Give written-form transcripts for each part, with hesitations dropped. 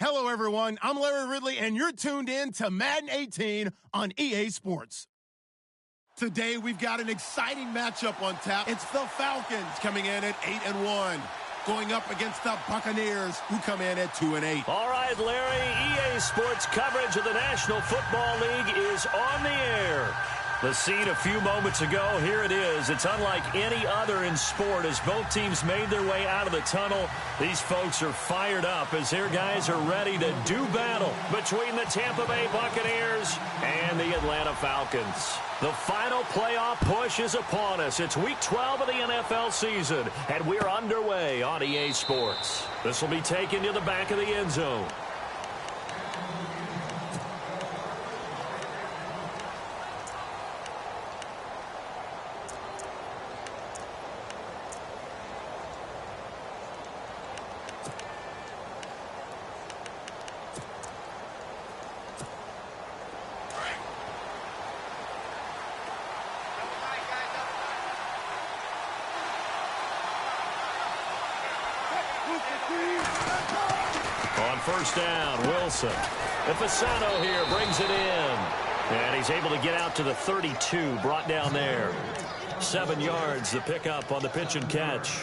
Hello, everyone. I'm Larry Ridley, and you're tuned in to Madden 18 on EA Sports. Today, we've got an exciting matchup on tap. It's the Falcons coming in at 8-1, going up against the Buccaneers, who come in at 2-8. All right, Larry, EA Sports coverage of the National Football League is on the air. The scene a few moments ago, here it is. It's unlike any other in sport as both teams made their way out of the tunnel. These folks are fired up as their guys are ready to do battle between the Tampa Bay Buccaneers and the Atlanta Falcons. The final playoff push is upon us. It's week 12 of the NFL season, and we're underway on EA Sports. This will be taken to the back of the end zone. On first down, Wilson. Fasano here brings it in. And he's able to get out to the 32, brought down there. 7 yards, the pickup on the pitch and catch.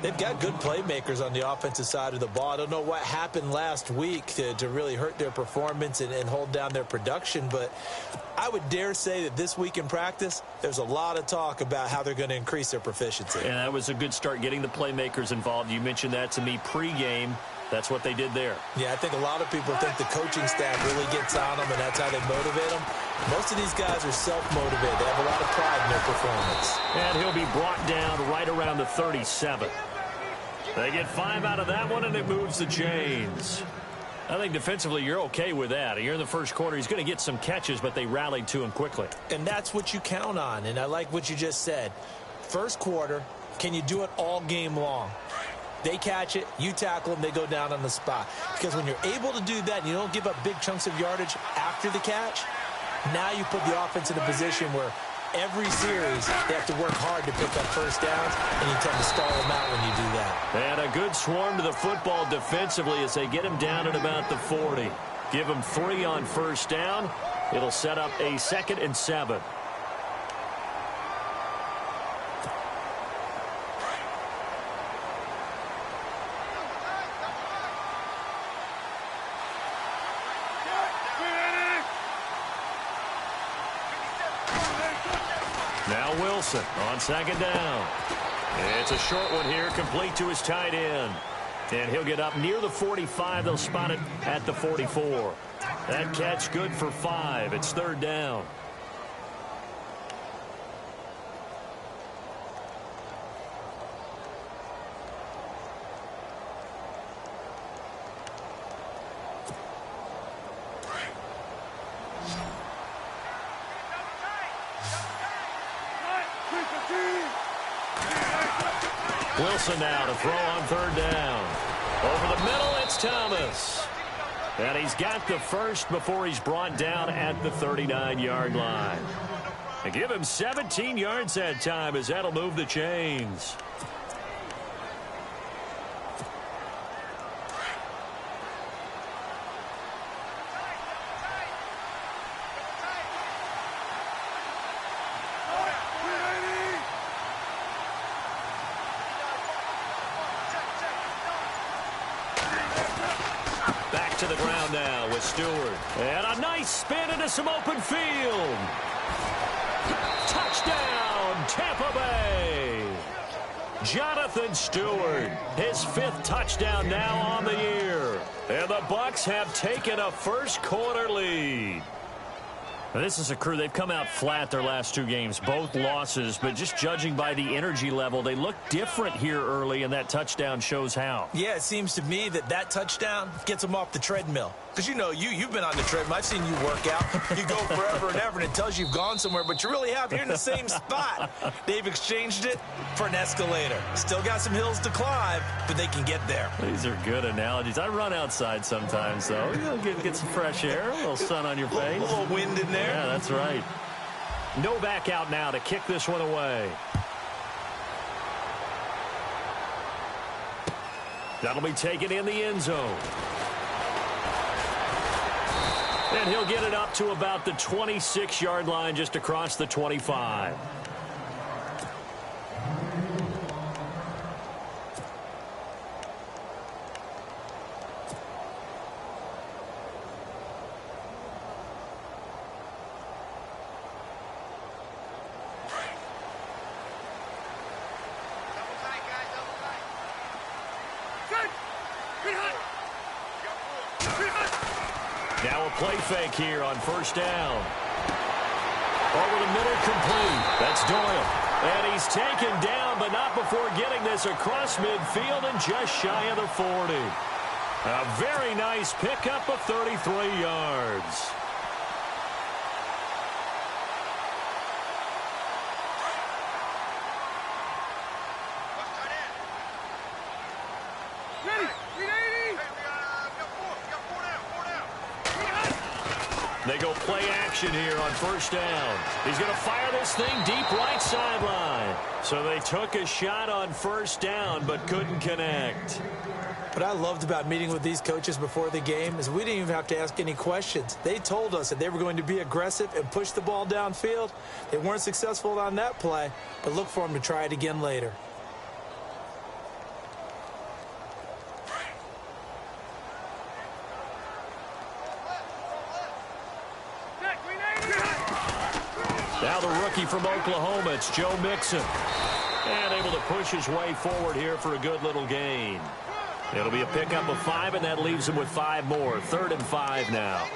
They've got good playmakers on the offensive side of the ball. I don't know what happened last week to really hurt their performance and hold down their production, but I would dare say that this week in practice, there's a lot of talk about how they're going to increase their proficiency. And that was a good start getting the playmakers involved. You mentioned that to me pregame. That's what they did there. Yeah, I think a lot of people think the coaching staff really gets on them, and that's how they motivate them. Most of these guys are self-motivated. They have a lot of pride in their performance. And he'll be brought down right around the 37. They get 5 out of that one, and it moves the chains. I think defensively you're okay with that. You're in the first quarter. He's going to get some catches, but they rallied to him quickly. And that's what you count on, and I like what you just said. First quarter, can you do it all game long? They catch it, you tackle them, they go down on the spot. Because when you're able to do that and you don't give up big chunks of yardage after the catch, now you put the offense in a position where every series they have to work hard to pick up first downs, and you tend to stall them out when you do that. And a good swarm to the football defensively as they get him down at about the 40. Give him 3 on first down. It'll set up a 2nd and 7. Now Wilson on 2nd down. It's a short one here, complete to his tight end. And he'll get up near the 45. They'll spot it at the 44. That catch good for 5. It's 3rd down. Wilson now to throw on 3rd down. Over the middle, it's Thomas. And he's got the first before he's brought down at the 39-yard line. They give him 17 yards that time as that'll move the chains. To the ground now with Stewart. And a nice spin into some open field. Touchdown, Tampa Bay. Jonathan Stewart, his 5th touchdown now on the year. And the Bucs have taken a first quarter lead. Now, this is a crew, they've come out flat their last 2 games, both losses, but just judging by the energy level, they look different here early, and that touchdown shows how. Yeah, it seems to me that touchdown gets them off the treadmill. Because, you know, you've been on the treadmill. I've seen you work out. You go forever and ever, and it tells you you've gone somewhere, but you really have. You're in the same spot. They've exchanged it for an escalator. Still got some hills to climb, but they can get there. These are good analogies. I run outside sometimes, though. You'll get some fresh air, a little sun on your face. A little wind in there. Yeah, that's right. Novak out now to kick this one away. That'll be taken in the end zone. And he'll get it up to about the 26-yard line just across the 25. Now a play fake here on first down. Over the middle, complete. That's Doyle. And he's taken down, but not before getting this across midfield and just shy of the 40. A very nice pickup of 33 yards. They go play action here on first down. He's going to fire this thing deep right sideline. So they took a shot on first down but couldn't connect. What I loved about meeting with these coaches before the game is we didn't even have to ask any questions. They told us that they were going to be aggressive and push the ball downfield. They weren't successful on that play, but look for them to try it again later. Now the rookie from Oklahoma, it's Joe Mixon. And able to push his way forward here for a good little gain. It'll be a pickup of 5, and that leaves him with 5 more. 3rd and 5 now.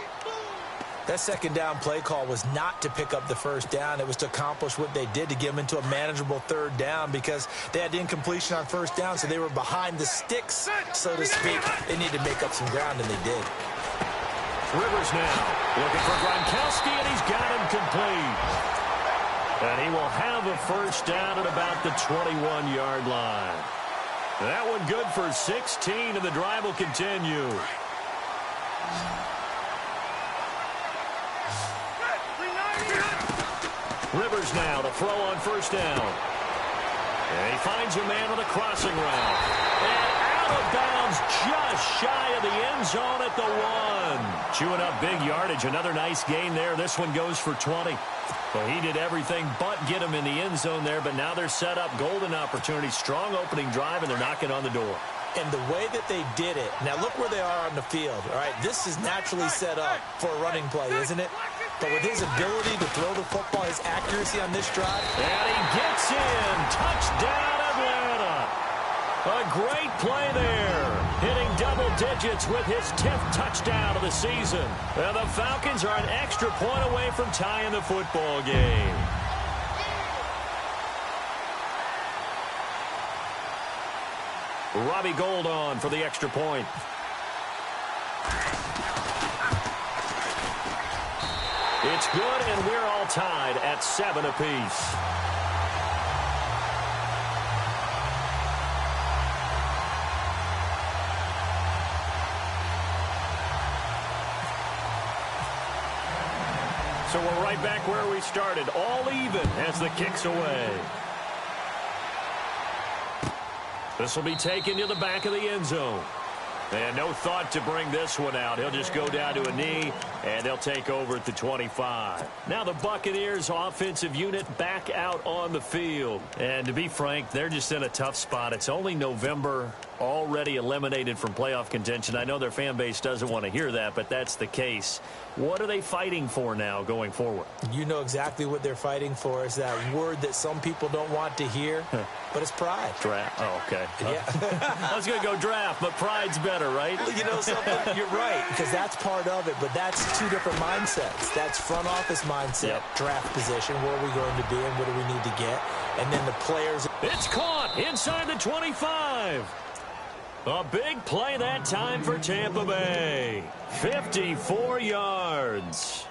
That second down play call was not to pick up the first down. It was to accomplish what they did to get them into a manageable 3rd down because they had incompletion on first down, so they were behind the sticks, so to speak. They needed to make up some ground, and they did. Rivers now looking for Gronkowski, and he's got him complete. And he will have a first down at about the 21-yard line. That one good for 16, and the drive will continue. Rivers now to throw on first down. And he finds a man on the crossing route. And out of bounds just shy of the end zone at the 1. Chewing up big yardage. Another nice gain there. This one goes for 20. Well, he did everything but get him in the end zone there, but now they're set up. Golden opportunity, strong opening drive, and they're knocking on the door. And the way that they did it, now look where they are on the field. All right, this is naturally set up for a running play, isn't it? But with his ability to throw the football, his accuracy on this drive. And he gets in. Touchdown, Atlanta. A great play there. Hitting double digits with his 10th touchdown of the season. And the Falcons are an extra point away from tying the football game. Robbie Gould on for the extra point. It's good, and we're all tied at 7 apiece. So we're right back where we started, all even as the kick's away. This will be taken to the back of the end zone. And no thought to bring this one out. He'll just go down to a knee, and they'll take over at the 25. Now the Buccaneers offensive unit back out on the field. And to be frank, they're just in a tough spot. It's only November, already eliminated from playoff contention. I know their fan base doesn't want to hear that, but that's the case. What are they fighting for now going forward? You know exactly what they're fighting for. Is that word that some people don't want to hear, but it's pride. Draft. Oh, okay. Yeah. I was going to go draft, but pride's better, right? You know something? You're right, because that's part of it, but that's two different mindsets. That's front office mindset, draft position, where are we going to be and what do we need to get, and then the players. It's caught inside the 25. A big play that time for Tampa Bay. 54 yards.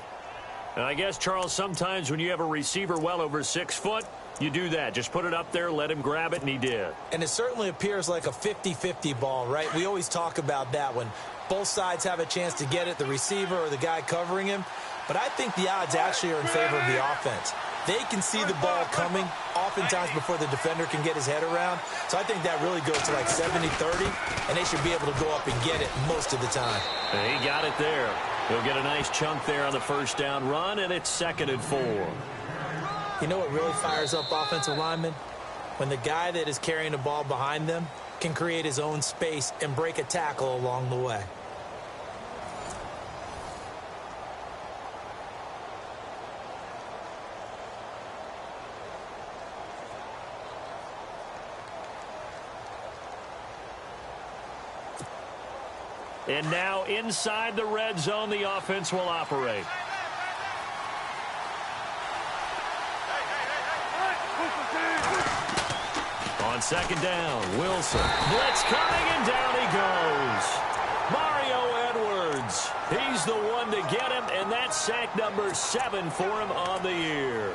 And I guess, Charles, sometimes when you have a receiver well over 6 foot, you do that. Just put it up there, let him grab it, and he did. And it certainly appears like a 50-50 ball, right? We always talk about that when both sides have a chance to get it, the receiver or the guy covering him. But I think the odds actually are in favor of the offense. They can see the ball coming oftentimes before the defender can get his head around. So I think that really goes to like 70-30, and they should be able to go up and get it most of the time. And he got it there. He'll get a nice chunk there on the first down run, and it's 2nd and 4. You know what really fires up offensive linemen? When the guy that is carrying the ball behind them can create his own space and break a tackle along the way. And now inside the red zone, the offense will operate. On 2nd down, Wilson. Blitz coming, and down he goes. Mario Edwards. He's the one to get him, and that's sack number 7 for him on the year.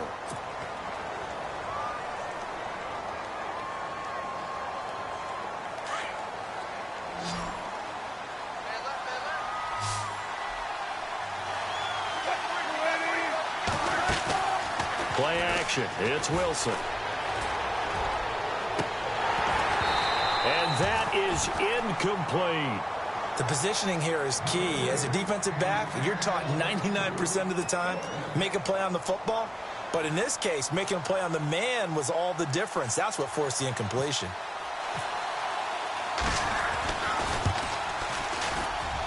Play action. It's Wilson. And that is incomplete. The positioning here is key. As a defensive back, you're taught 99% of the time, make a play on the football. But in this case, making a play on the man was all the difference. That's what forced the incompletion.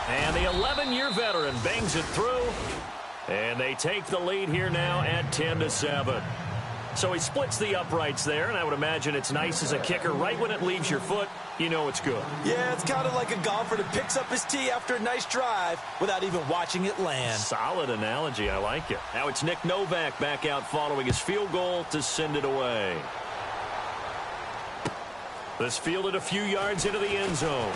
And the 11-year veteran bangs it through. And they take the lead here now at 10-7. So he splits the uprights there, and I would imagine it's nice as a kicker. Right when it leaves your foot, you know it's good. Yeah, it's kind of like a golfer that picks up his tee after a nice drive without even watching it land. Solid analogy. I like it. Now it's Nick Novak back out following his field goal to send it away. This fielded a few yards into the end zone.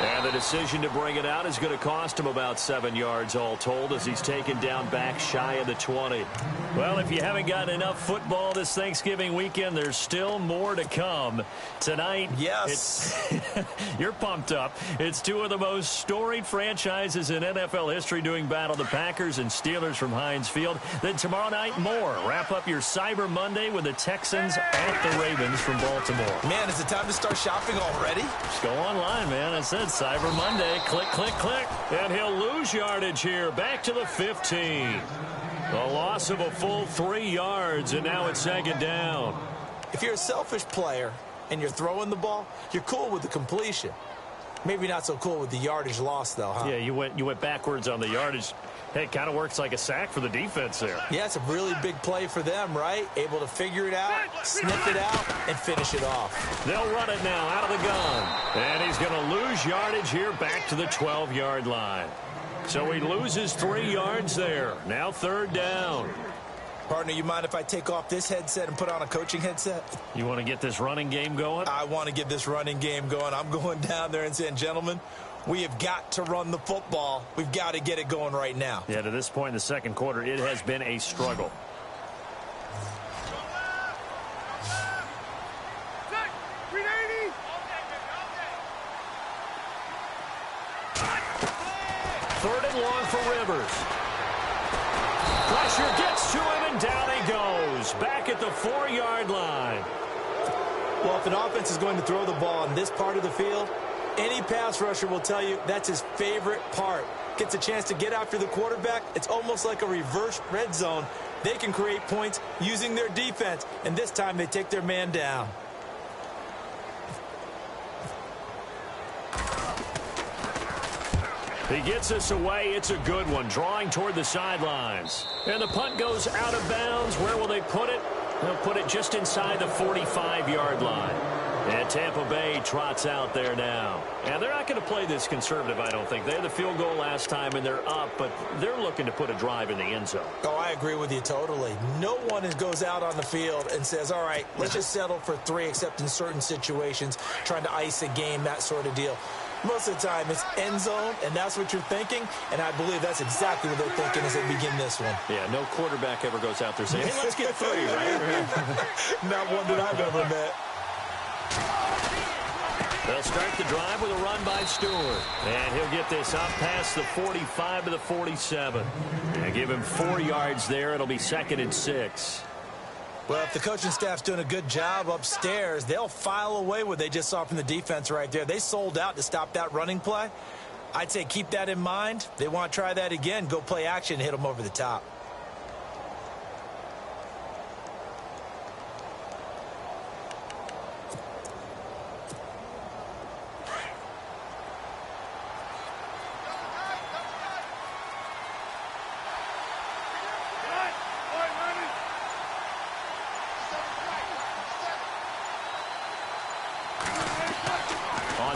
And the decision to bring it out is going to cost him about 7 yards all told as he's taken down back shy of the 20. Well, if you haven't gotten enough football this Thanksgiving weekend, there's still more to come. Tonight, yes, you're pumped up. It's two of the most storied franchises in NFL history doing battle, the Packers and Steelers from Heinz Field. Then tomorrow night, more. Wrap up your Cyber Monday with the Texans at the Ravens from Baltimore. Man, is it time to start shopping already? Just go online, man. I said Cyber Monday. Click, click, click. And he'll lose yardage here. Back to the 15. A loss of a full 3 yards, and now it's 2nd down. If you're a selfish player and you're throwing the ball, you're cool with the completion. Maybe not so cool with the yardage loss, though, huh? Yeah, you went backwards on the yardage. Hey, it kind of works like a sack for the defense there. Yeah, it's a really big play for them, right? Able to figure it out, sniff it out, and finish it off. They'll run it now out of the gun. And he's going to lose yardage here back to the 12-yard line. So he loses 3 yards there. Now 3rd down. Partner, you mind if I take off this headset and put on a coaching headset? You want to get this running game going? I want to get this running game going. I'm going down there and saying, gentlemen, we have got to run the football. We've got to get it going right now. Yeah, to this point in the second quarter, it has been a struggle. Third and long for Rivers. Pressure gets to him, and down he goes. Back at the 4-yard line. Well, if an offense is going to throw the ball in this part of the field, any pass rusher will tell you that's his favorite part. Gets a chance to get after the quarterback. It's almost like a reverse red zone. They can create points using their defense, and this time they take their man down. He gets us away. It's a good one. Drawing toward the sidelines. And the punt goes out of bounds. Where will they put it? They'll put it just inside the 45-yard line. And Tampa Bay trots out there now. And they're not going to play this conservative, I don't think. They had the field goal last time, and they're up, but they're looking to put a drive in the end zone. Oh, I agree with you totally. No one goes out on the field and says, all right, let's just settle for 3, except in certain situations, trying to ice a game, that sort of deal. Most of the time, it's end zone, and that's what you're thinking, and I believe that's exactly what they're thinking as they begin this one. Yeah, no quarterback ever goes out there saying, hey, let's get 3, right? Not one that I've ever met. They'll start the drive with a run by Stewart. And he'll get this up past the 45 to the 47. And give him 4 yards there. It'll be 2nd and 6. Well, if the coaching staff's doing a good job upstairs, they'll file away what they just saw from the defense right there. They sold out to stop that running play. I'd say keep that in mind. They want to try that again. Go play action, hit them over the top.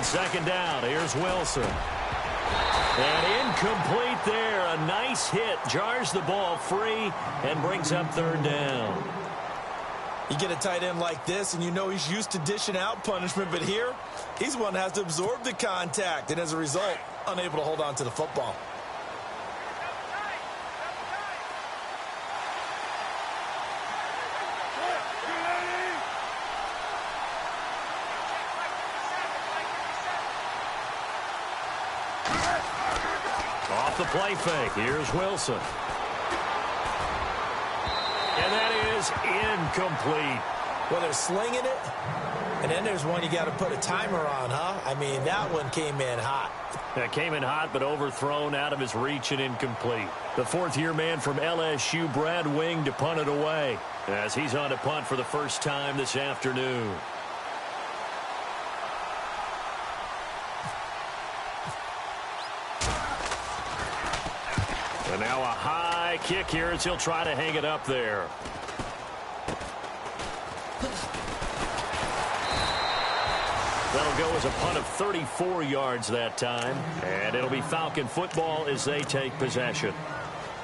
Second down, here's Wilson. And incomplete there. A nice hit. Jars the ball free and brings up third down. You get a tight end like this, and you know he's used to dishing out punishment, but here, he's the one that has to absorb the contact, and as a result, unable to hold on to the football. Off the play fake, here's Wilson. And that is incomplete. Well, they're slinging it, and then there's one you got to put a timer on, huh? I mean, that one came in hot. That came in hot, but overthrown, out of his reach and incomplete. The fourth-year man from LSU, Brad Wing, to punt it away, as he's on to punt for the first time this afternoon. And now a high kick here as he'll try to hang it up there. That'll go as a punt of 34 yards that time. And it'll be Falcon football as they take possession.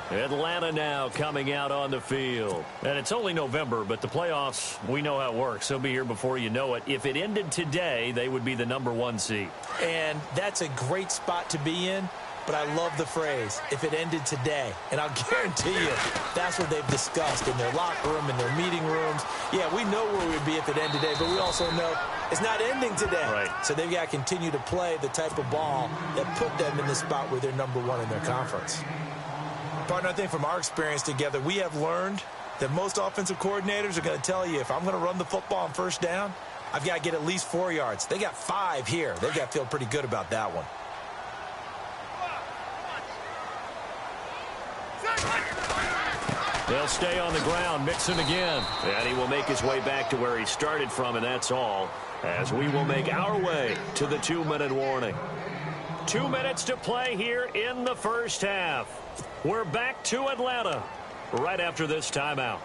Atlanta now coming out on the field. And it's only November, but the playoffs, we know how it works. They'll be here before you know it. If it ended today, they would be the #1 seed. And that's a great spot to be in. But I love the phrase, if it ended today. And I'll guarantee you, that's what they've discussed in their locker room, in their meeting rooms. Yeah, we know where we'd be if it ended today, but we also know it's not ending today. Right. So they've got to continue to play the type of ball that put them in the spot where they're #1 in their conference. Partner, I think from our experience together, we have learned that most offensive coordinators are going to tell you, if I'm going to run the football on first down, I've got to get at least 4 yards. They got 5 here. They've got to feel pretty good about that one. They'll stay on the ground, Mixon again. And he will make his way back to where he started from, and that's all, as we will make our way to the 2-minute warning. 2 minutes to play here in the first half. We're back to Atlanta right after this timeout.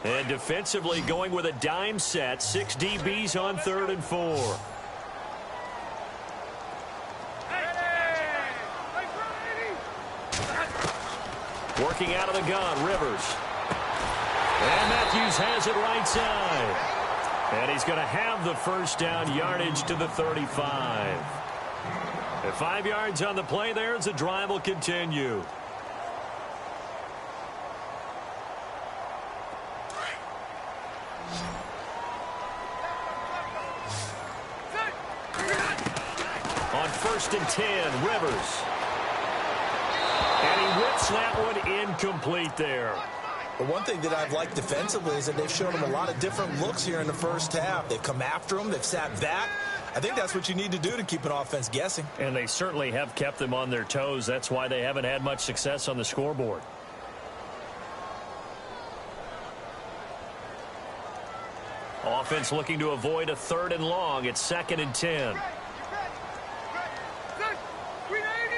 And defensively going with a dime set, 6 DBs on 3rd and 4. Working out of the gun, Rivers. And Matthews has it right side. And he's going to have the first down, yardage to the 35. And 5 yards on the play there as the drive will continue. On 1st and 10, Rivers. And he whips that one incomplete there. But one thing that I've liked defensively is that they've shown him a lot of different looks here in the first half. They've come after him. They've sat back. I think that's what you need to do to keep an offense guessing. And they certainly have kept them on their toes. That's why they haven't had much success on the scoreboard. Offense looking to avoid a 3rd and long. It's 2nd and 10.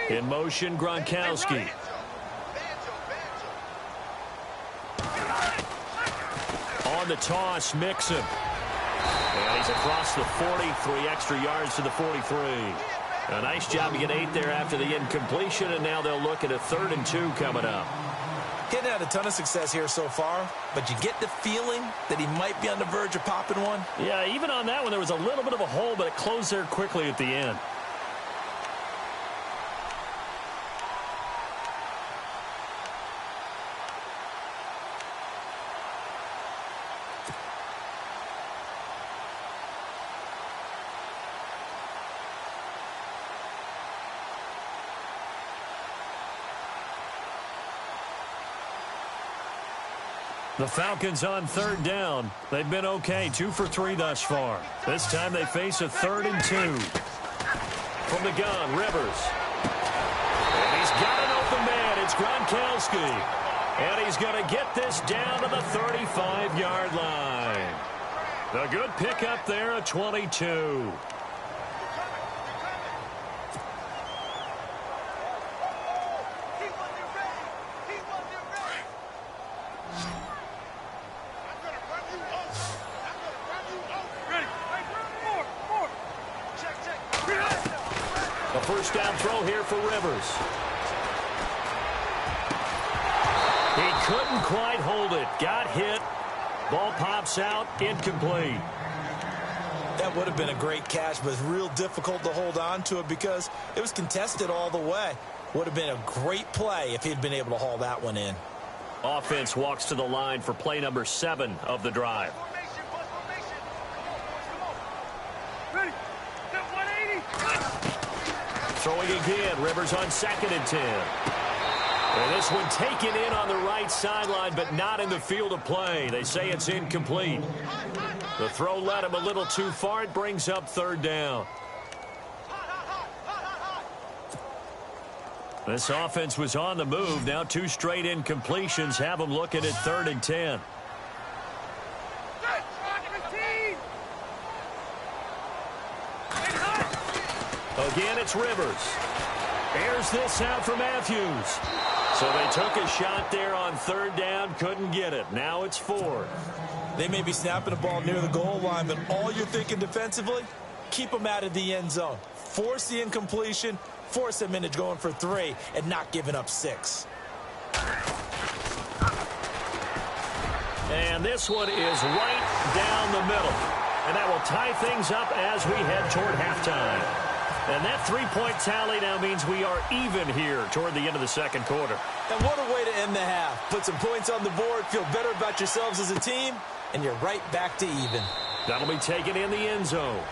In motion, Gronkowski. On the toss, Mixon. And he's across the 40, 3 extra yards to the 43. A nice job to get 8 there after the incompletion, and now they'll look at a 3rd and 2 coming up. Getting had a ton of success here so far, but you get the feeling that he might be on the verge of popping one. Yeah, even on that one, there was a little bit of a hole, but it closed there quickly at the end. The Falcons on third down. They've been okay, 2 for 3 thus far. This time they face a 3rd and 2. From the gun, Rivers. And he's got an open man. It's Gronkowski. And he's going to get this down to the 35-yard line. A good pickup there at 22. A first down throw here for Rivers. He couldn't quite hold it. Got hit. Ball pops out. Incomplete. That would have been a great catch, but it's real difficult to hold on to it because it was contested all the way. Would have been a great play if he'd been able to haul that one in. Offense walks to the line for play number 7 of the drive. Throwing again. Rivers on 2nd and 10. And this one taken in on the right sideline, but not in the field of play. They say it's incomplete. The throw led him a little too far. It brings up 3rd down. This offense was on the move. Now 2 straight incompletions have them looking at 3rd and 10. Again, it's Rivers. Airs this out for Matthews. So they took a shot there on 3rd down, couldn't get it. Now it's 4th. They may be snapping the ball near the goal line, but all you're thinking defensively, keep them out of the end zone. Force the incompletion, force them into going for 3, and not giving up 6. And this one is right down the middle. And that will tie things up as we head toward halftime. And that 3-point tally now means we are even here toward the end of the 2nd quarter. And what a way to end the half. Put some points on the board, feel better about yourselves as a team, and you're right back to even. That'll be taken in the end zone.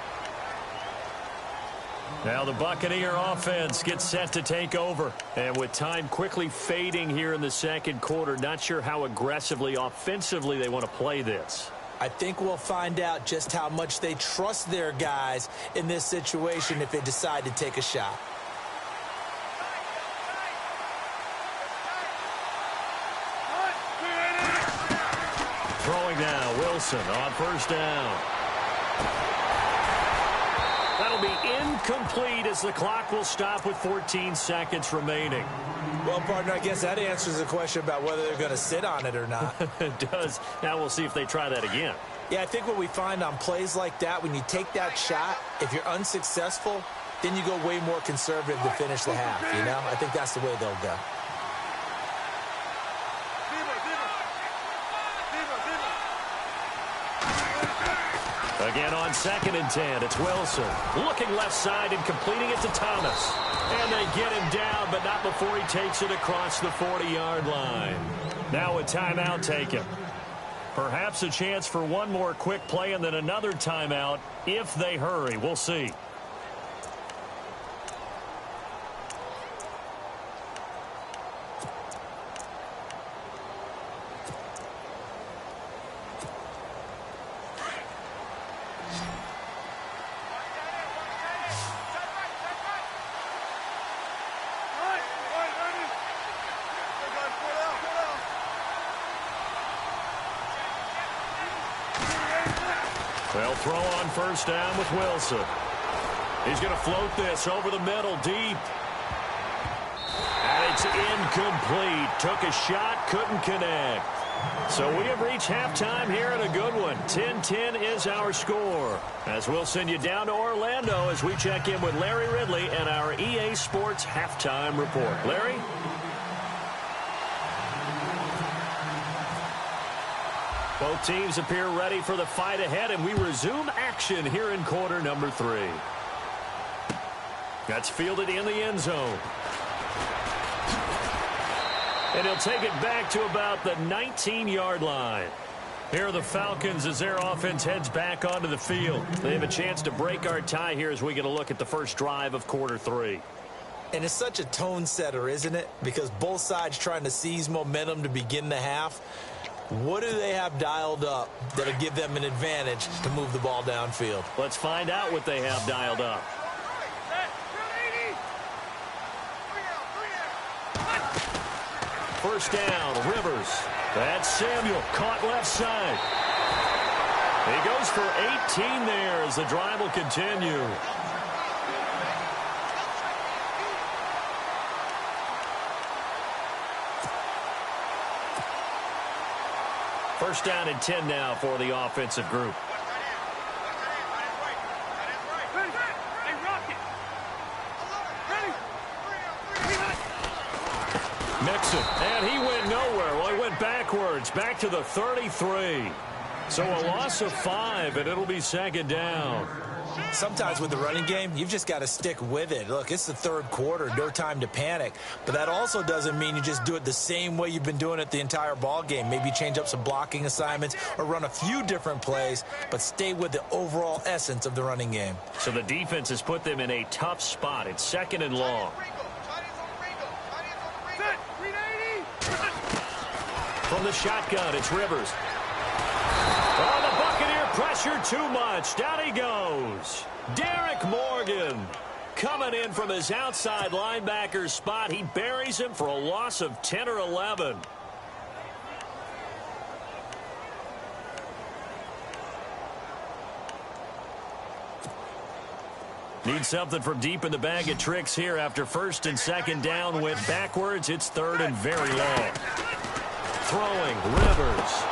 Now the Buccaneer offense gets set to take over. And with time quickly fading here in the 2nd quarter, not sure how aggressively, offensively they want to play this. I think we'll find out just how much they trust their guys in this situation if they decide to take a shot. Throwing now, Wilson on 1st down. That'll be incomplete as the clock will stop with 14 seconds remaining. Well, partner, I guess that answers the question about whether they're going to sit on it or not. It does. Now we'll see if they try that again. Yeah, I think what we find on plays like that, when you take that shot, if you're unsuccessful, then you go way more conservative to finish the half, you know? I think that's the way they'll go. Again on 2nd and 10, it's Wilson. Looking left side and completing it to Thomas. And they get him down, but not before he takes it across the 40-yard line. Now a timeout taken. Perhaps a chance for one more quick play and then another timeout if they hurry. We'll see. They'll throw on 1st down with Wilson. He's going to float this over the middle deep. And it's incomplete. Took a shot, couldn't connect. So we have reached halftime here in a good one. 10-10 is our score. As we'll send you down to Orlando as we check in with Larry Ridley and our EA Sports halftime report. Larry? Both teams appear ready for the fight ahead, and we resume action here in quarter number 3. That's fielded in the end zone. And he'll take it back to about the 19-yard line. Here are the Falcons as their offense heads back onto the field. They have a chance to break our tie here as we get a look at the first drive of quarter 3. And it's such a tone setter, isn't it? Because both sides trying to seize momentum to begin the half. What do they have dialed up that'll give them an advantage to move the ball downfield? Let's find out what they have dialed up. First down, Rivers. That's Samuel, caught left side. He goes for 18 there as the drive will continue. First down and 10 now for the offensive group. Mixon, and he went nowhere. Well, he went backwards, back to the 33. So a loss of 5, and it'll be second down. Sometimes with the running game, you've just got to stick with it. Look, it's the third quarter, no time to panic. But that also doesn't mean you just do it the same way you've been doing it the entire ball game. Maybe change up some blocking assignments or run a few different plays, but stay with the overall essence of the running game. So the defense has put them in a tough spot. It's second and long. From the shotgun, it's Rivers. Oh, the Buccaneer pressure too much. Down he goes. Derek Morgan coming in from his outside linebacker spot. He buries him for a loss of 10 or 11. Need something from deep in the bag of tricks here after first and second down went backwards. It's third and very long. Throwing, Rivers.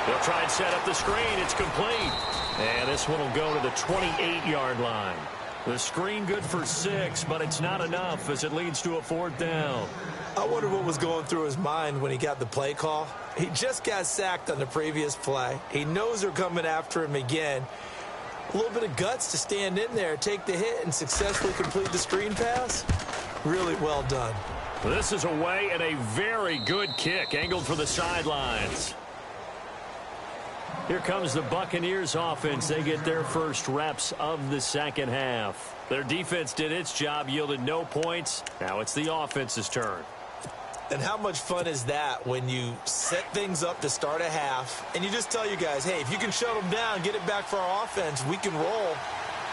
They'll try and set up the screen. It's complete. And this one will go to the 28-yard line. The screen good for 6, but it's not enough as it leads to a fourth down. I wonder what was going through his mind when he got the play call. He just got sacked on the previous play. He knows they're coming after him again. A little bit of guts to stand in there, take the hit, and successfully complete the screen pass. Really well done. This is away and a very good kick, angled for the sidelines. Here comes the Buccaneers offense. They get their first reps of the second half. Their defense did its job, yielded no points. Now it's the offense's turn. And how much fun is that when you set things up to start a half and you just tell you guys, hey, if you can shut them down, get it back for our offense, we can roll.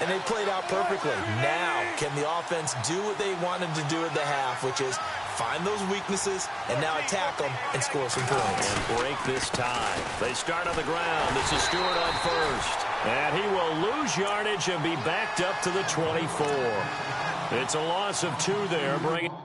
And they played out perfectly. Now, can the offense do what they wanted to do at the half, which is find those weaknesses and now attack them and score some points. And break this tie. They start on the ground. This is Stewart on first. And he will lose yardage and be backed up to the 24. It's a loss of 2 there, bringing up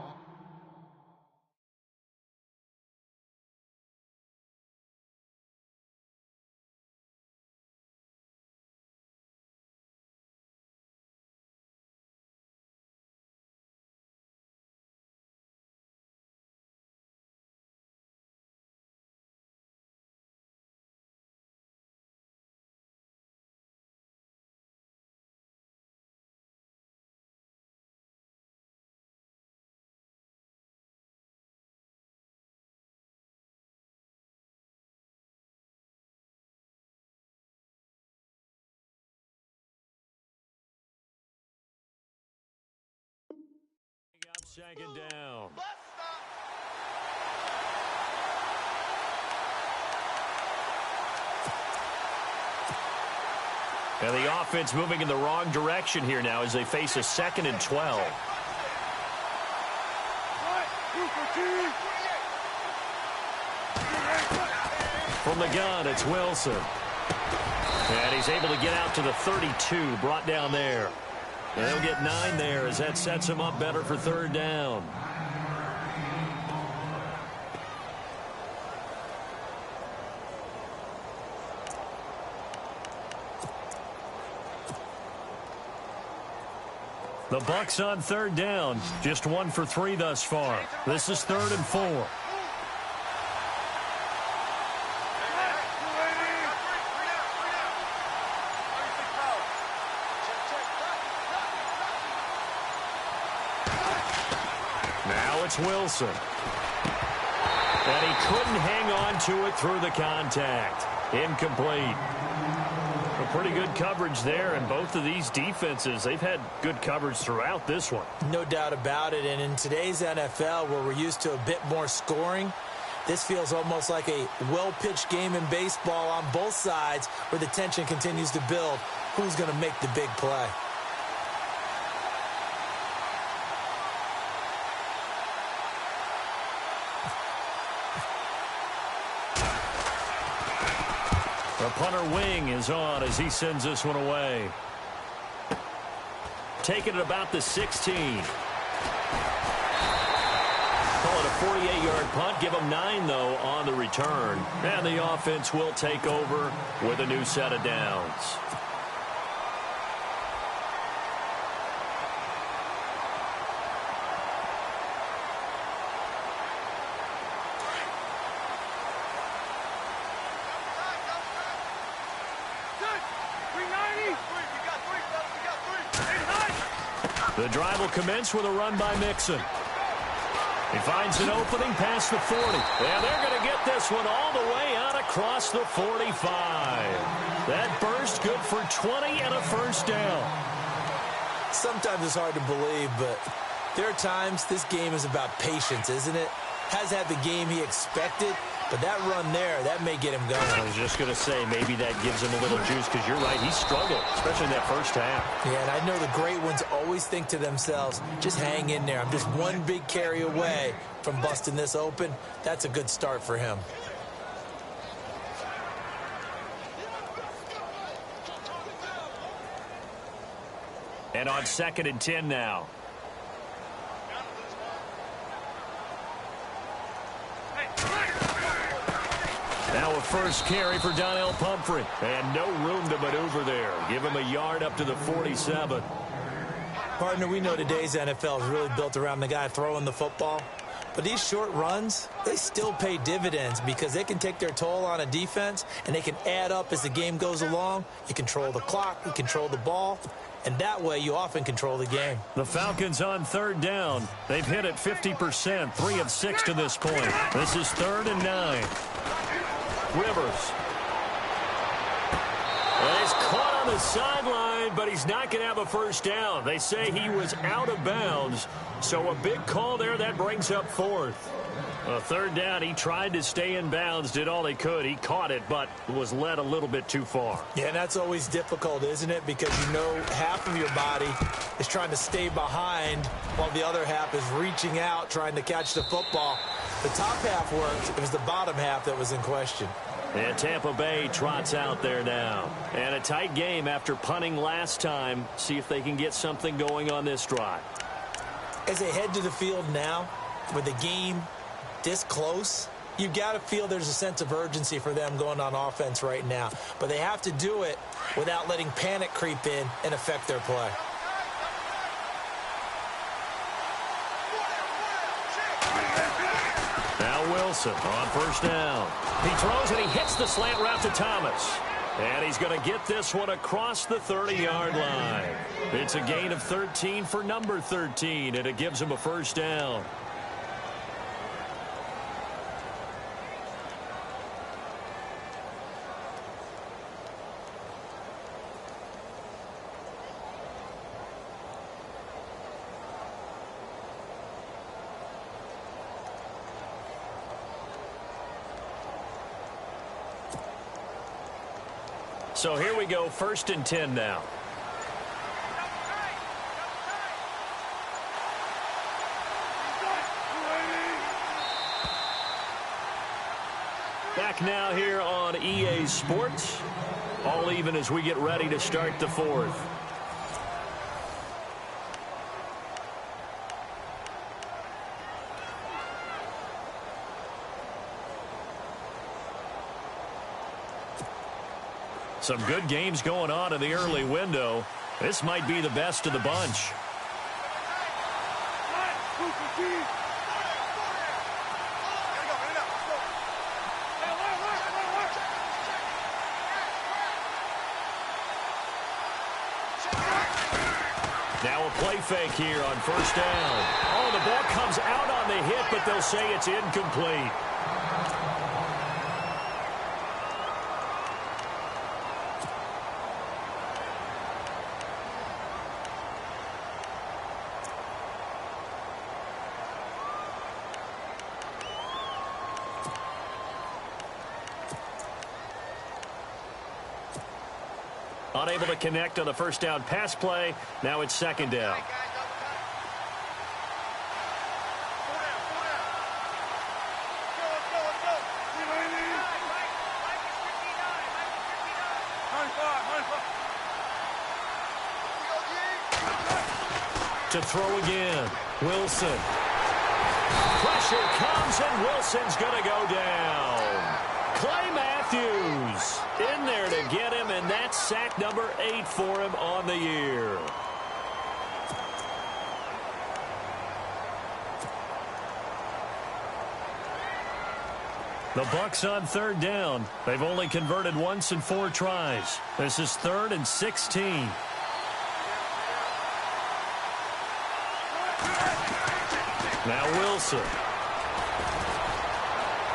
second down. And the offense moving in the wrong direction here now as they face a 2nd and 12. From the gun, it's Wilson. And he's able to get out to the 32, brought down there. And they'll get 9 there as that sets him up better for third down. The Bucs on third down. Just 1 for 3 thus far. This is 3rd and 4. Now it's Wilson. And he couldn't hang on to it through the contact. Incomplete. Pretty good coverage there, and both of these defenses, they've had good coverage throughout this one. No doubt about it, and in today's NFL, where we're used to a bit more scoring, This feels almost like a well-pitched game in baseball on both sides where the tension continues to build. Who's going to make the big play? The punter wing is on as he sends this one away. Taking it about the 16. Call it a 48-yard punt. Give them 9, though, on the return. And the offense will take over with a new set of downs. The drive will commence with a run by Mixon. He finds an opening past the 40. And they're going to get this one all the way out across the 45. That burst good for 20 and a first down. Sometimes it's hard to believe, but there are times this game is about patience, isn't it? Has had the game he expected, but that run there, that may get him going. I was just going to say, maybe that gives him a little juice, because you're right, he struggled, especially in that first half. Yeah, and I know the great ones always think to themselves, just hang in there. I'm just one big carry away from busting this open. That's a good start for him. And on 2nd and 10 now. Now a first carry for Donnell Pumphrey. And no room to maneuver there. Give him a yard up to the 47. Partner, we know today's NFL is really built around the guy throwing the football. But these short runs, they still pay dividends because they can take their toll on a defense and they can add up as the game goes along. You control the clock, you control the ball, and that way you often control the game. The Falcons on 3rd down. They've hit it 50%, 3 of 6 to this point. This is 3rd and 9. Rivers. Well, he's caught on the sideline, but he's not going to have a first down. They say he was out of bounds, so a big call there. That brings up 4th. 3rd down, he tried to stay in bounds, did all he could. He caught it, but was led a little bit too far. Yeah, and that's always difficult, isn't it? Because you know half of your body is trying to stay behind while the other half is reaching out, trying to catch the football. The top half worked. It was the bottom half that was in question. And Tampa Bay trots out there now. And a tight game after punting last time. See if they can get something going on this drive. As they head to the field now, with the game this close, you've got to feel there's a sense of urgency for them going on offense right now. But they have to do it without letting panic creep in and affect their play. Now Wilson on 1st down. He throws and he hits the slant route to Thomas. And he's going to get this one across the 30-yard line. It's a gain of 13 for number 13, and it gives him a first down. So here we go, 1st and 10 now. Back now here on EA Sports. All even as we get ready to start the 4th. Some good games going on in the early window. This might be the best of the bunch. Now a play fake here on 1st down. Oh, the ball comes out on the hit, but they'll say it's incomplete. Unable to connect on the first down pass play. Now it's second down. To throw again. Wilson. Pressure comes, and Wilson's going to go down. Clay Matthews in there to get him, and that's sack number 8 for him on the year. The Bucs on third down. They've only converted once in 4 tries. This is 3rd and 16. Now Wilson.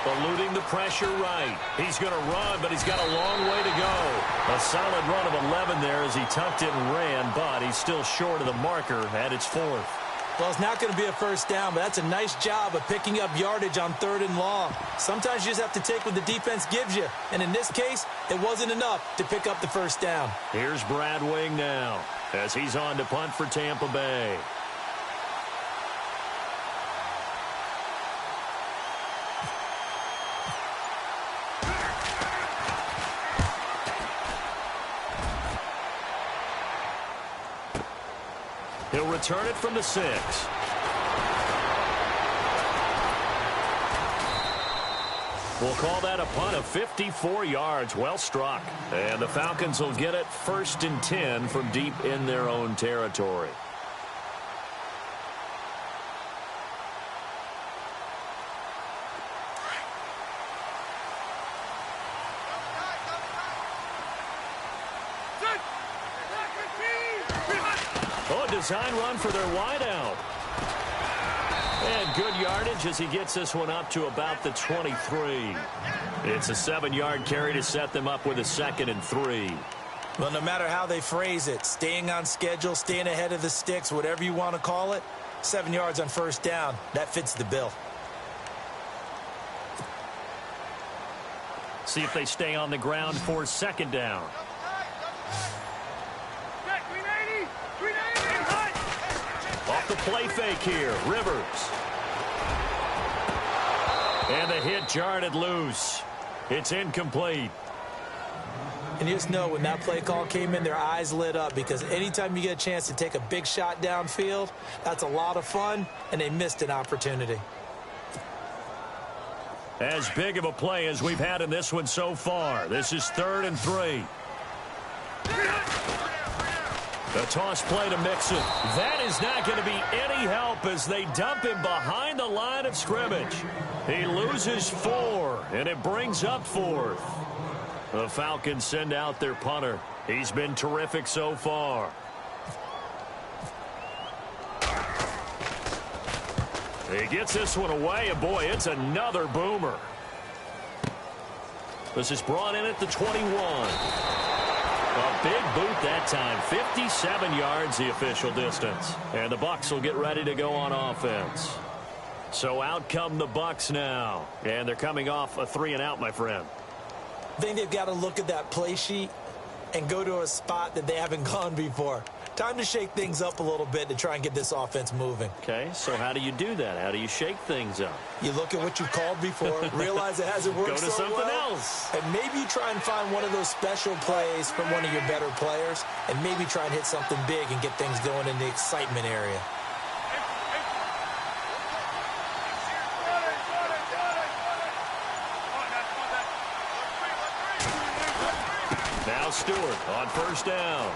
Eluding the pressure right. He's going to run, but he's got a long way to go. A solid run of 11 there as he tucked it and ran, but he's still short of the marker at its 4th. Well, it's not going to be a first down, but that's a nice job of picking up yardage on 3rd and long. Sometimes you just have to take what the defense gives you, and in this case, it wasn't enough to pick up the first down. Here's Brad Wing now as he's on to punt for Tampa Bay. He'll return it from the 6. We'll call that a punt of 54 yards. Well struck. And the Falcons will get it 1st and 10 from deep in their own territory. Design run for their wideout. And good yardage as he gets this one up to about the 23. It's a 7-yard carry to set them up with a 2nd and 3. Well, no matter how they phrase it, staying on schedule, staying ahead of the sticks, whatever you want to call it, 7 yards on first down, that fits the bill. See if they stay on the ground for 2nd down. Off the play fake here, Rivers. And the hit jarred it loose. It's incomplete. And you just know when that play call came in, their eyes lit up, because anytime you get a chance to take a big shot downfield, that's a lot of fun, and they missed an opportunity. As big of a play as we've had in this one so far. This is 3rd and 3. The toss play to Mixon. That is not going to be any help as they dump him behind the line of scrimmage. He loses 4, and it brings up 4th. The Falcons send out their punter. He's been terrific so far. He gets this one away, and boy, it's another boomer. This is brought in at the 21. A big boot that time. 57 yards the official distance. And the Bucs will get ready to go on offense. So out come the Bucs now. And they're coming off a 3 and out, my friend. I think they've got to look at that play sheet and go to a spot that they haven't gone before. Time to shake things up a little bit to try and get this offense moving. Okay, so how do you do that? How do you shake things up? You look at what you called before, realize it hasn't worked go to so something well, else. and maybe you try and find one of those special plays from one of your better players, and maybe try and hit something big and get things going in the excitement area. Now Stewart on first down.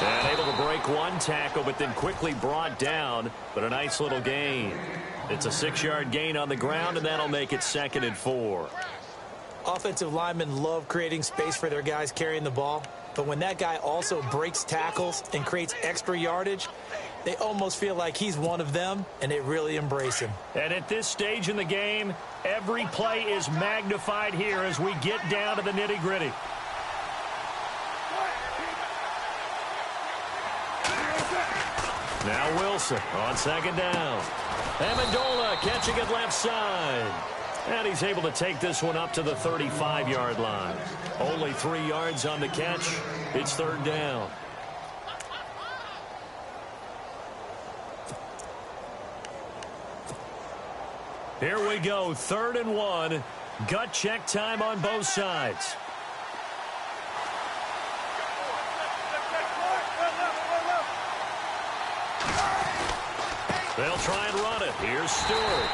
And able to break one tackle, but then quickly brought down. But a nice little gain. It's a 6-yard gain on the ground, and that'll make it 2nd and 4. Offensive linemen love creating space for their guys carrying the ball. But when that guy also breaks tackles and creates extra yardage, they almost feel like he's one of them, and they really embrace him. And at this stage in the game, every play is magnified here as we get down to the nitty-gritty. Now Wilson on 2nd down. Amendola catching it left side. And he's able to take this one up to the 35-yard line. Only 3 yards on the catch. It's third down. Here we go, 3rd and 1. Gut check time on both sides. They'll try and run it. Here's Stewart.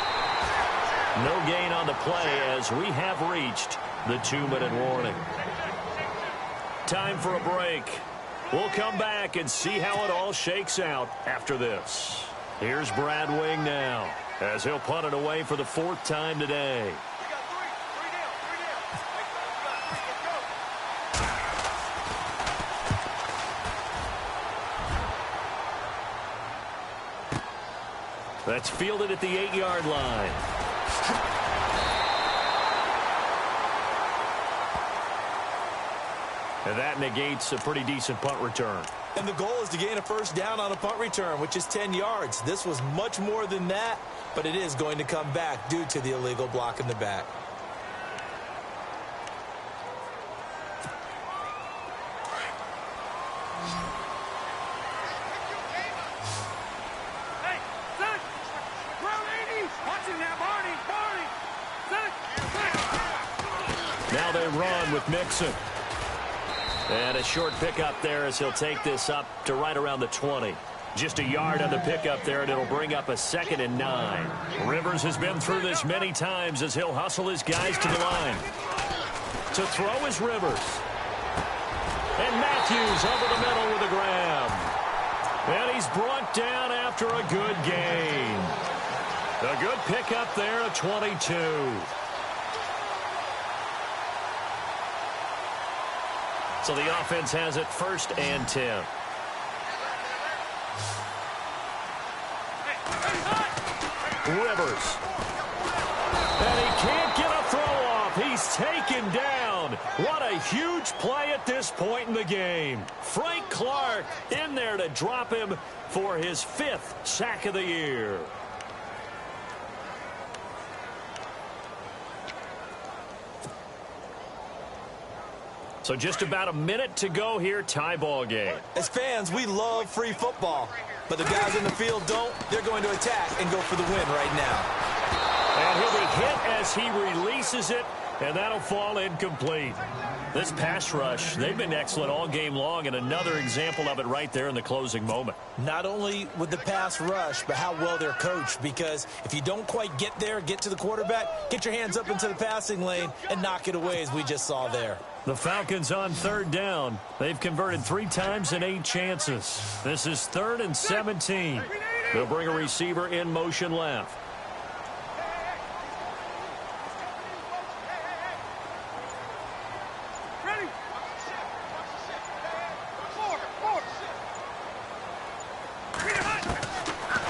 No gain on the play as we have reached the 2-minute warning. Time for a break. We'll come back and see how it all shakes out after this. Here's Brad Wing now as he'll punt it away for the 4th time today. That's fielded at the 8-yard line. And that negates a pretty decent punt return. And the goal is to gain a first down on a punt return, which is 10 yards. This was much more than that, but it is going to come back due to the illegal block in the back. Now they run with Mixon. And a short pickup there as he'll take this up to right around the 20. Just a yard on the pickup there, and it'll bring up a 2nd and 9. Rivers has been through this many times as he'll hustle his guys to the line. To throw is Rivers. And Matthews over the middle with a grab. And he's brought down after a good gain. A good pickup there at 22. So the offense has it 1st and 10. Rivers. And he can't get a throw off. He's taken down. What a huge play at this point in the game. Frank Clark in there to drop him for his 5th sack of the year. So just about a minute to go here, tie ball game. As fans, we love free football, but the guys in the field don't. They're going to attack and go for the win right now. And he'll be hit as he releases it, and that'll fall incomplete. This pass rush, they've been excellent all game long, and another example of it right there in the closing moment. Not only with the pass rush, but how well they're coached, because if you don't quite get there, get to the quarterback, get your hands up into the passing lane and knock it away as we just saw there. The Falcons on 3rd down. They've converted 3 times in 8 chances. This is 3rd and 17. They'll bring a receiver in motion left.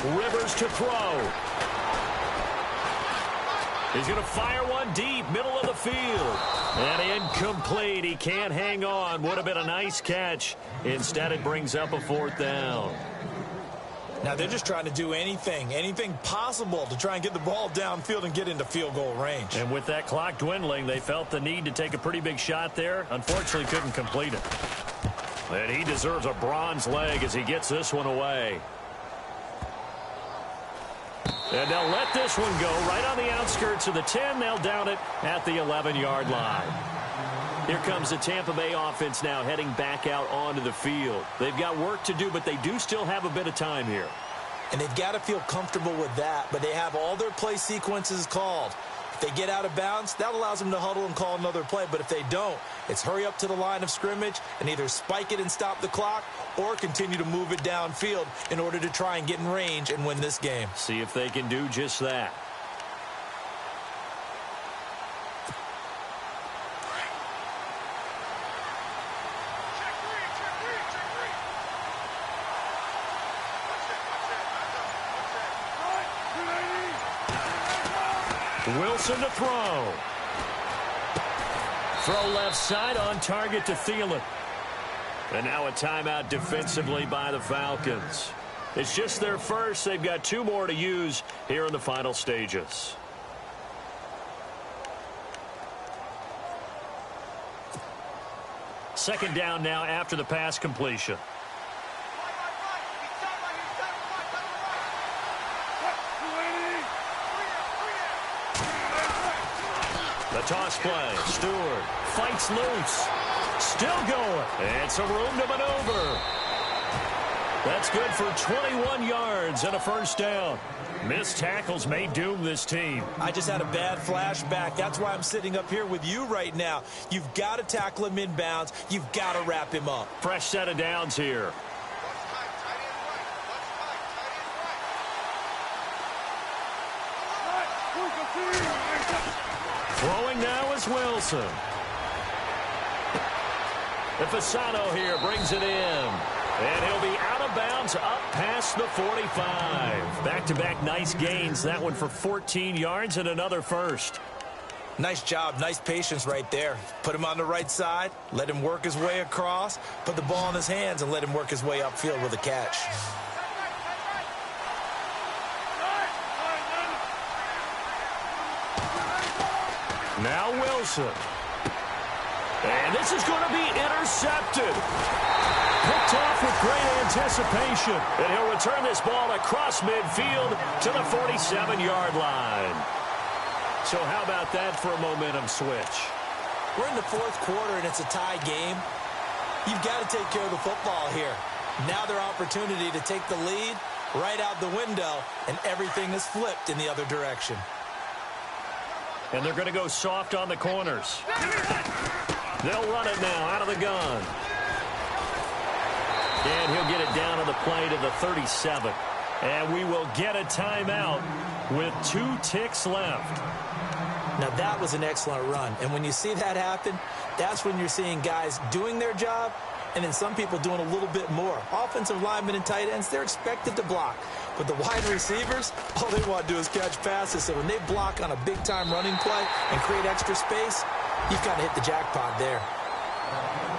Rivers to throw. He's going to fire one deep, middle of the field. And incomplete. He can't hang on. Would have been a nice catch. Instead, it brings up a 4th down. Now, they're just trying to do anything possible to try and get the ball downfield and get into field goal range. And with that clock dwindling, they felt the need to take a pretty big shot there. Unfortunately, couldn't complete it. And he deserves a bronze leg as he gets this one away. And they'll let this one go right on the outskirts of the 10. They'll down it at the 11-yard line. Here comes the Tampa Bay offense now heading back out onto the field. They've got work to do, but they do still have a bit of time here. And they've got to feel comfortable with that, but they have all their play sequences called. If they get out of bounds, that allows them to huddle and call another play. But if they don't, it's hurry up to the line of scrimmage and either spike it and stop the clock or continue to move it downfield in order to try and get in range and win this game. See if they can do just that. Wilson to throw. Throw left side on target to Thielen. And now a timeout defensively by the Falcons. It's just their 1st. They've got 2 more to use here in the final stages. Second down now after the pass completion. The toss play. Stewart fights loose. Still going. And some room to maneuver. That's good for 21 yards and a first down. Missed tackles may doom this team. I just had a bad flashback. That's why I'm sitting up here with you right now. You've got to tackle him inbounds. You've got to wrap him up. Fresh set of downs here. Throwing now is Wilson. Fasano here brings it in. And he'll be out of bounds up past the 45. Back-to-back nice gains. That one for 14 yards and another first. Nice job. Nice patience right there. Put him on the right side. Let him work his way across. Put the ball in his hands and let him work his way upfield with a catch. Now Wilson. And this is going to be intercepted. Picked off with great anticipation. And he'll return this ball across midfield to the 47-yard line. So how about that for a momentum switch? We're in the fourth quarter, and it's a tie game. You've got to take care of the football here. Now their opportunity to take the lead right out the window, and everything is flipped in the other direction. And they're going to go soft on the corners. They'll run it now out of the gun. And he'll get it down on the play to the 37. And we will get a timeout with 2 ticks left. Now, that was an excellent run. And when you see that happen, that's when you're seeing guys doing their job and then some people doing a little bit more. Offensive linemen and tight ends, they're expected to block. But the wide receivers, all they want to do is catch passes. So when they block on a big-time running play and create extra space, you've got to hit the jackpot there.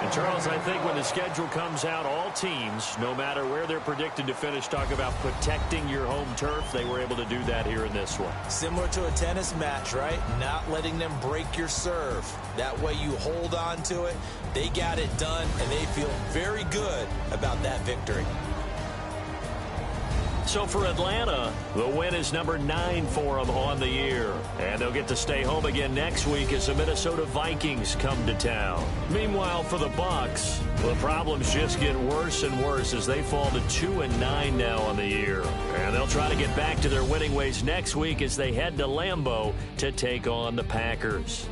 And, Charles, I think when the schedule comes out, all teams, no matter where they're predicted to finish, talk about protecting your home turf. They were able to do that here in this one. Similar to a tennis match, right? Not letting them break your serve. That way you hold on to it. They got it done, and they feel very good about that victory. So for Atlanta, the win is number 9 for them on the year. And they'll get to stay home again next week as the Minnesota Vikings come to town. Meanwhile, for the Bucs, the problems just get worse and worse as they fall to 2-9 now on the year. And they'll try to get back to their winning ways next week as they head to Lambeau to take on the Packers.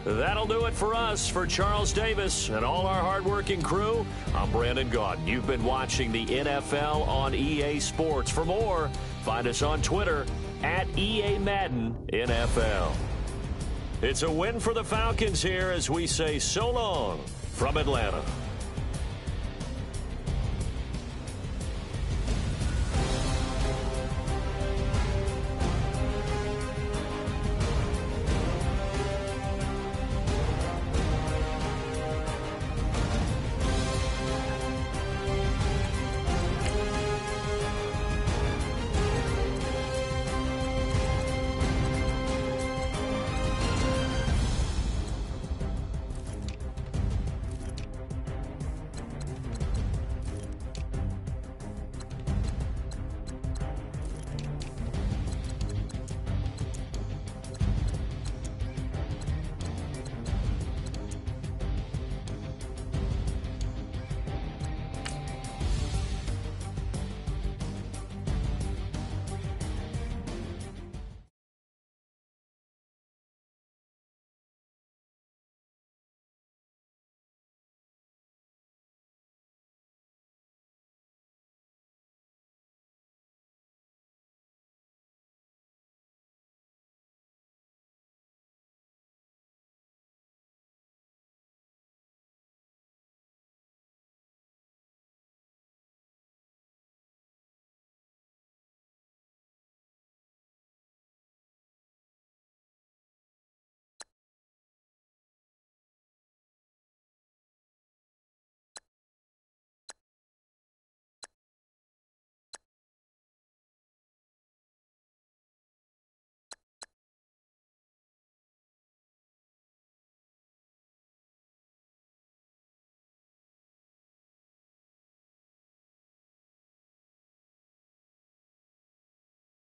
That'll do it for us. For Charles Davis and all our hardworking crew, I'm Brandon Gaudin. You've been watching the NFL on EA Sports. For more, find us on Twitter at EA Madden NFL. It's a win for the Falcons here as we say so long from Atlanta.